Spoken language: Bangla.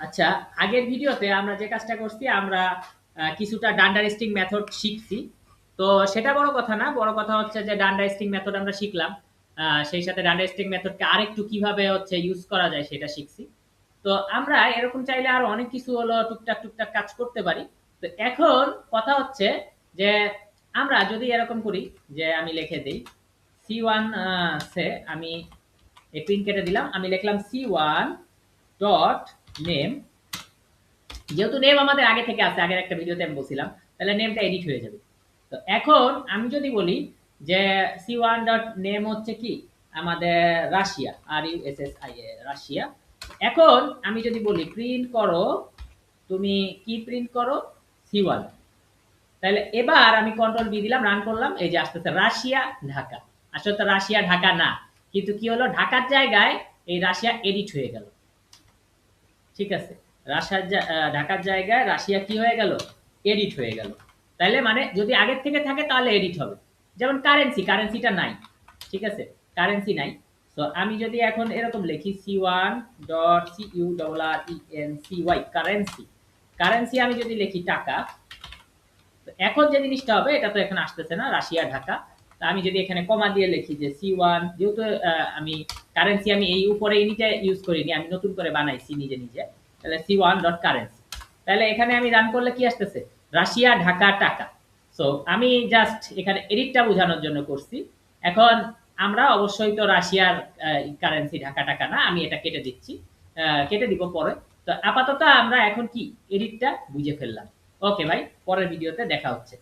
আচ্ছা, আগের ভিডিওতে আমরা যে কাজটা করছি আমরা কিছুটা ডান্ডা রেস্টিং মেথড শিখছি। তো সেটা বড় কথা না, বড় কথা হচ্ছে যে ডান্ডা রেস্টিং মেথড আমরা শিখলাম। সেই সাথে ডান্ডা রেস্টিং মেথডকে আরেকটু কিভাবে হচ্ছে ইউজ করা যায় সেটা শিখছি। তো আমরা এরকম চাইলে আরো অনেক কিছু হলো টুকটাক টুকটাক কাজ করতে পারি। তো এখন কথা হচ্ছে যে আমরা যদি এরকম করি যে আমি লিখে দেই C1 সে আমি এই প্রিন্ট কেটে দিলাম, আমি লিখলাম C1 ডট নেম। যেহেতু নেম আমাদের আগে থেকে আছে, আগের একটা ভিডিওতে আমি বলছিলাম, তাহলে নেমটা এডিট হয়ে যাবে। তো এখন আমি যদি বলি যে C1 ডট নেম হচ্ছে কি আমাদের রাশিয়া, RUSSIA রাশিয়া। এখন আমি যদি বলি প্রিন্ট করো, তুমি কি প্রিন্ট করো C1, তাহলে এবার আমি কন্ট্রোল বি দিলাম, রান করলাম, এই যে আসতেছে রাশিয়া ঢাকা। আসলে তো রাশিয়া ঢাকা না, কিন্তু কি হলো ঢাকার জায়গায় এই রাশিয়া এডিট হয়ে গেল। ঠিক আছে, ঢাকার জায়গায় রাশিয়া কি হয়ে গেল, এডিট হয়ে গেল। তাইলে মানে যদি আগের থেকে থাকে তাহলে এডিট হবে। যেমন কারেন্সিটা নাই, ঠিক আছে, কারেন্সি নাই। তো আমি যদি এখন এরকম লিখি C1 dot CURRENCY currency, currency আমি যদি লিখি টাকা, এখন যে জিনিসটা হবে এটা তো এখানে আসতেছে না রাশিয়া ঢাকা। তা আমি যদি এখানে কমা দিয়ে লিখি যে C1, যেহেতু আমি কারেন্সি আমি এই উপরে ইনিটে ইউজ করিনি, আমি নতুন করে বানাইছি নিজে নিজে, তাহলে C1 ডট কারেন্সি, তাহলে এখানে আমি রান করলে কি আসতেছে রাশিয়া ঢাকা টাকা। সো আমি জাস্ট এখানে এডিটটা বোঝানোর জন্য করছি। এখন আমরা অবশ্যই তো রাশিয়ার কারেন্সি ঢাকা টাকা না, আমি এটা কেটে দিচ্ছি, কেটে দিব পরে। তো আপাতত আমরা এখন কি এডিটটা বুঝে ফেললাম। ওকে ভাই, পরের ভিডিওতে দেখা হচ্ছে।